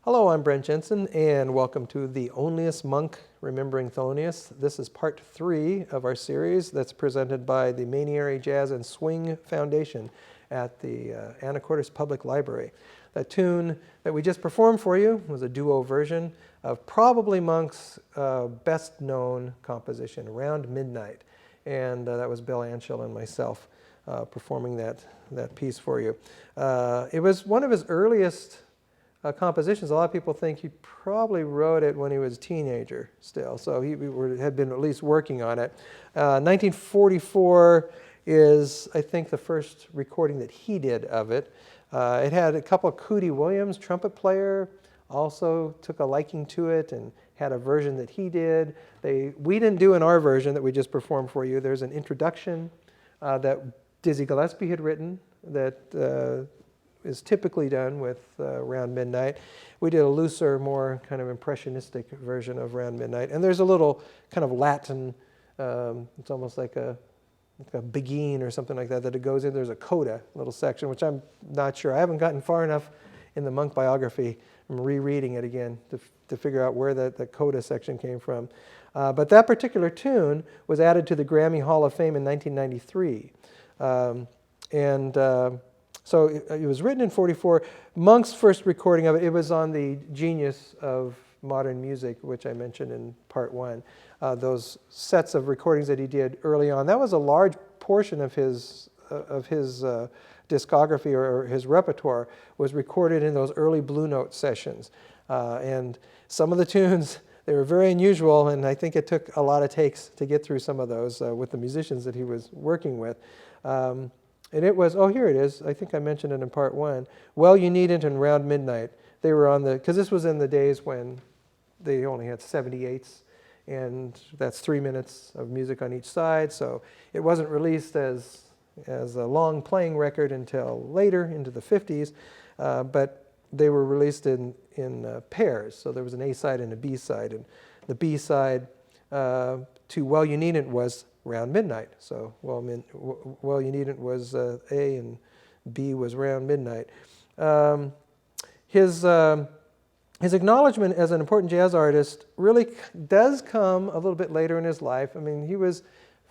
Hello, I'm Brent Jensen, and welcome to the Onliest Monk, Remembering Thelonious. This is part 3 of our series that's presented by the Manieri Jazz and Swing Foundation at the Anacortes Public Library. That tune that we just performed for you was a duo version of probably Monk's best-known composition, Around Midnight. And that was Bill Anshel and myself performing that piece for you. It was one of his earliest compositions. A lot of people think he probably wrote it when he was a teenager still, so he had been at least working on it. 1944 is, I think, the first recording that he did of it. It had a couple of Cootie Williams, trumpet player, also took a liking to it and had a version that he did. We didn't do in our version that we just performed for you. There's an introduction that Dizzy Gillespie had written that is typically done with Around Midnight. We did a looser, more kind of impressionistic version of Around Midnight. And there's a little kind of Latin, it's almost like a begin or something like that it goes in. There's a coda little section, which I'm not sure. I haven't gotten far enough in the Monk biography. I'm rereading it again to figure out where that coda section came from. But that particular tune was added to the Grammy Hall of Fame in 1993. So it was written in 44. Monk's first recording of it, it was on the Genius of Modern Music, which I mentioned in part 1. Those sets of recordings that he did early on, that was a large portion of his discography or his repertoire was recorded in those early Blue Note sessions. And some of the tunes, they were very unusual, and I think it took a lot of takes to get through some of those with the musicians that he was working with. And it was, oh, here it is. I think I mentioned it in part 1. Well, You Needn't and Round Midnight. They were on because this was in the days when they only had 78s, and that's 3 minutes of music on each side. So it wasn't released as a long playing record until later into the 50s, but they were released in pairs. So there was an A side and a B side, and the B side to Well, You Needn't was Round Midnight. So Well, You Needn't was A and B was Round Midnight. His acknowledgement as an important jazz artist really does come a little bit later in his life. I mean, he was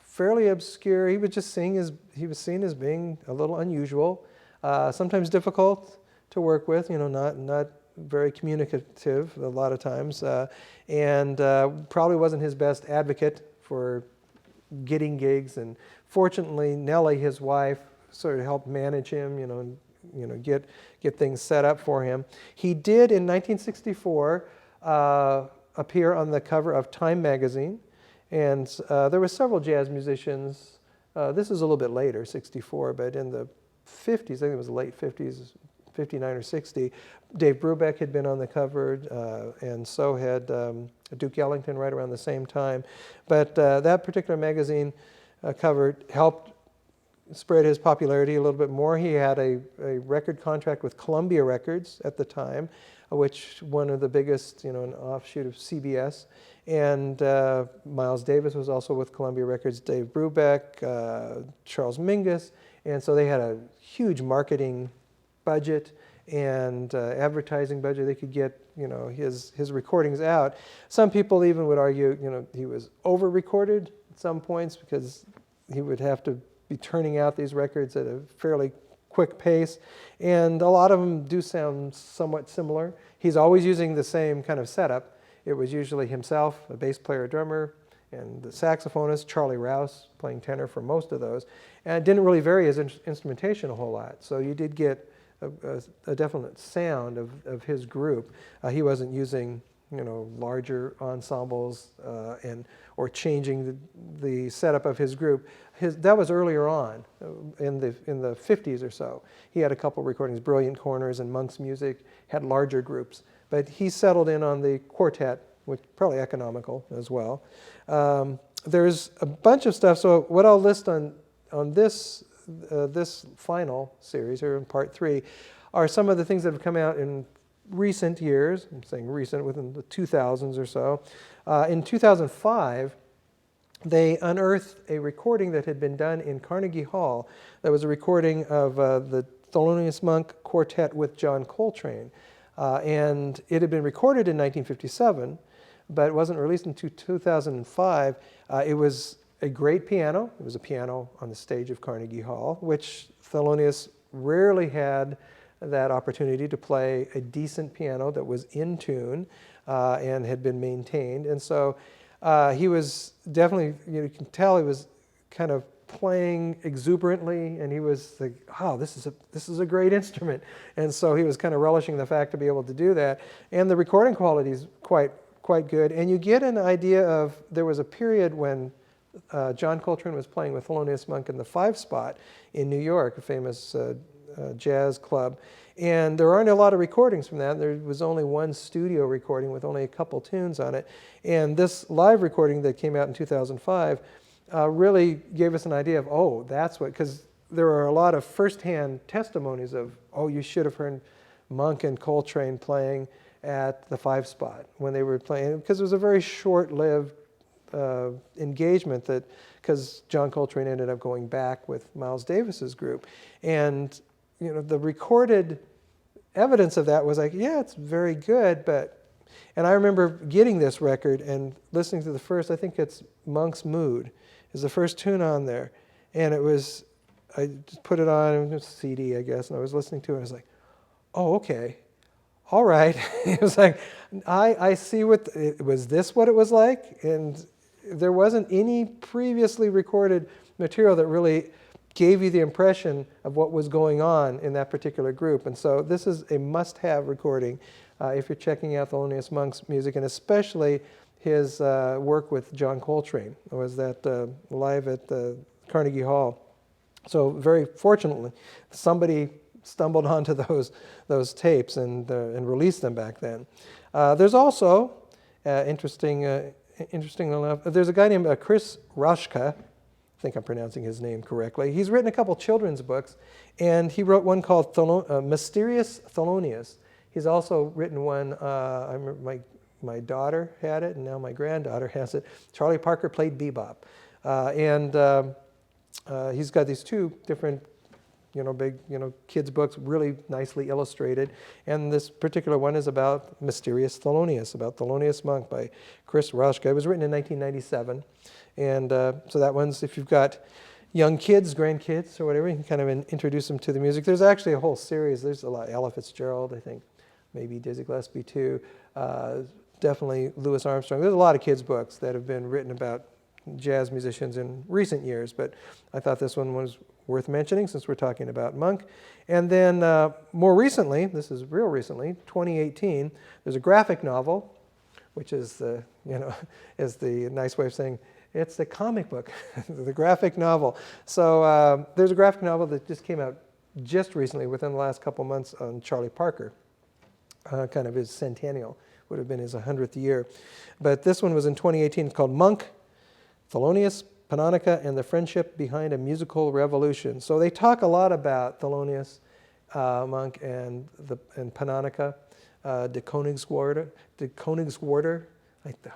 fairly obscure. He was just he was seen as being a little unusual, sometimes difficult to work with. Not very communicative a lot of times, and probably wasn't his best advocate for getting gigs. And fortunately, Nellie, his wife, sort of helped manage him, get things set up for him. He did in 1964 appear on the cover of Time magazine, and there were several jazz musicians. This is a little bit later, 64, but in the 50s, I think it was the late 50s, 59 or 60, Dave Brubeck had been on the cover, and so had Duke Ellington right around the same time. But that particular magazine cover helped spread his popularity a little bit more. He had a record contract with Columbia Records at the time, which one of the biggest, an offshoot of CBS. And Miles Davis was also with Columbia Records, Dave Brubeck, Charles Mingus. And so they had a huge marketing budget and advertising budget. They could get his recordings out. Some people even would argue he was over-recorded at some points because he would have to be turning out these records at a fairly quick pace, and a lot of them do sound somewhat similar. He's always using the same kind of setup. It was usually himself, a bass player, drummer, and the saxophonist, Charlie Rouse, playing tenor for most of those. And it didn't really vary his instrumentation a whole lot, so you did get a definite sound of his group. He wasn't using larger ensembles or changing the setup of his group. That was earlier on in the 50s or so. He had a couple recordings, Brilliant Corners and Monk's Music, had larger groups. But he settled in on the quartet, which is probably economical as well. There's a bunch of stuff. So what I'll list on this final series here in part 3 are some of the things that have come out in recent years. I'm saying recent, within the 2000s or so. In 2005, they unearthed a recording that had been done in Carnegie Hall. That was a recording of the Thelonious Monk quartet with John Coltrane. And it had been recorded in 1957, but it wasn't released until 2005. It was a great piano. It was a piano on the stage of Carnegie Hall, which Thelonious rarely had that opportunity to play a decent piano that was in tune and had been maintained. And so he was definitely, you can tell he was kind of playing exuberantly, and he was like, oh, this is a great instrument. And so he was kind of relishing the fact to be able to do that. And the recording quality is quite good. And you get an idea of, there was a period when John Coltrane was playing with Thelonious Monk in the 5-Spot in New York, a famous jazz club. And there aren't a lot of recordings from that. There was only one studio recording with only a couple tunes on it. And this live recording that came out in 2005 really gave us an idea of, oh, that's what, because there are a lot of firsthand testimonies of, oh, you should have heard Monk and Coltrane playing at the 5-Spot when they were playing, because it was a very short-lived engagement, that because John Coltrane ended up going back with Miles Davis's group. And you know, the recorded evidence of that was like, yeah, it's very good, but, and I remember getting this record and listening to the first, I think it's Monk's Mood is the first tune on there. And it was, I just put it on, it was a CD, I guess, and I was listening to it, I was like, oh, okay, all right. It was like, I see was this what it was like? And there wasn't any previously recorded material that really gave you the impression of what was going on in that particular group. And so this is a must-have recording if you're checking out Thelonious Monk's music, and especially his work with John Coltrane. It was that live at the Carnegie Hall. So very fortunately, somebody stumbled onto those tapes and released them back then. There's also, interesting enough, there's a guy named Chris Roshka. I think I'm pronouncing his name correctly. He's written a couple children's books, and he wrote one called Mysterious Thelonious. He's also written one, I remember my daughter had it, and now my granddaughter has it. Charlie Parker Played Bebop. He's got these two different big, kids' books, really nicely illustrated. And this particular one is about Mysterious Thelonious, about Thelonious Monk by Chris Roshka. It was written in 1997. And so that one's, if you've got young kids, grandkids, or whatever, you can kind of introduce them to the music. There's actually a whole series. There's a lot. Ella Fitzgerald, I think, maybe Dizzy Gillespie too. Definitely Louis Armstrong. There's a lot of kids' books that have been written about jazz musicians in recent years, but I thought this one was worth mentioning since we're talking about Monk. And then more recently, this is real recently, 2018, there's a graphic novel, which is the, is the nice way of saying it's the comic book, the graphic novel. So there's a graphic novel that just came out just recently, within the last couple months, on Charlie Parker, kind of his centennial, would have been his 100th year. But this one was in 2018, called Monk, Thelonious, Pannonica, and the Friendship Behind a Musical Revolution. So they talk a lot about Thelonious Monk and Pannonica, de Koningswarder.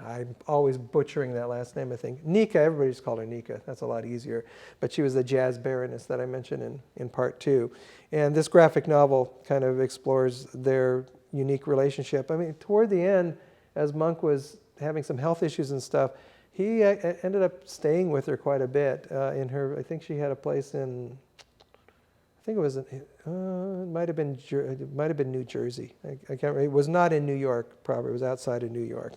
I'm always butchering that last name, I think. Nika, everybody just called her Nika. That's a lot easier. But she was the jazz baroness that I mentioned in part 2. And this graphic novel kind of explores their unique relationship. I mean, toward the end, as Monk was having some health issues and stuff, he ended up staying with her quite a bit in her, I think she had a place in, I think it was, it might have been New Jersey. I can't remember. It was not in New York, probably. It was outside of New York.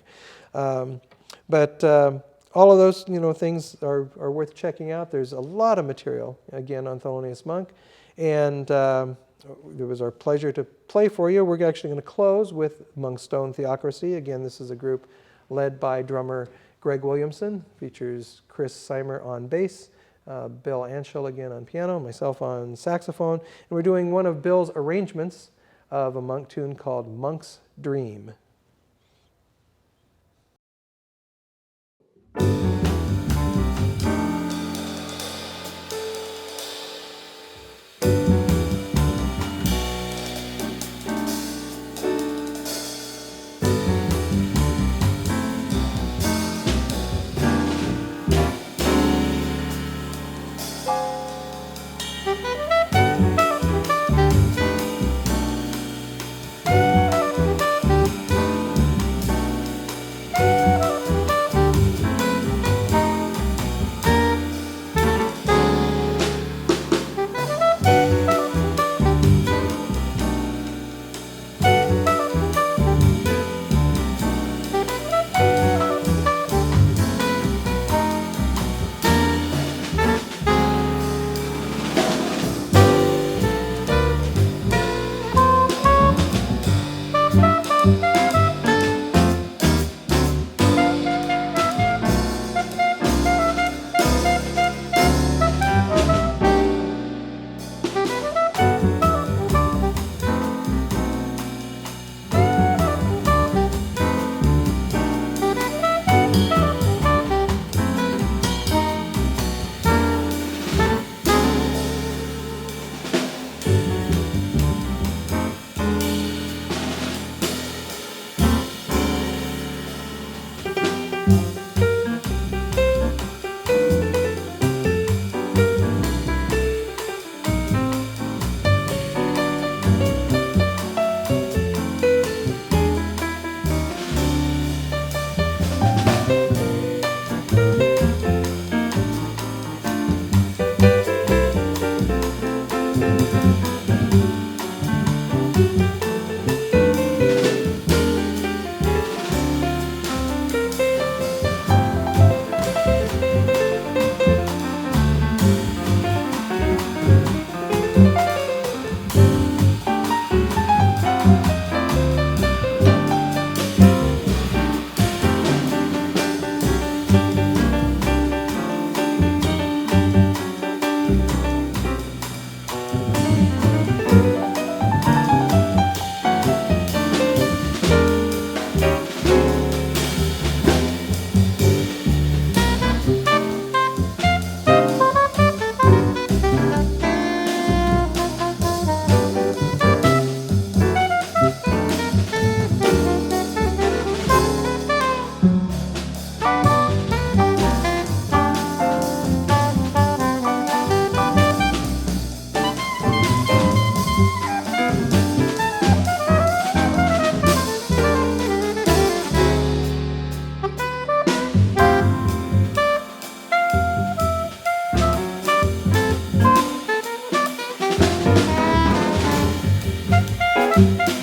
But all of those, things are worth checking out. There's a lot of material, again, on Thelonious Monk. And it was our pleasure to play for you. We're actually going to close with Monkstone Theocracy. Again, this is a group led by drummer Greg Williamson. Features Chris Seimer on bass, Bill Anschel again on piano, myself on saxophone. And we're doing one of Bill's arrangements of a Monk tune called Monk's Dream. Bye.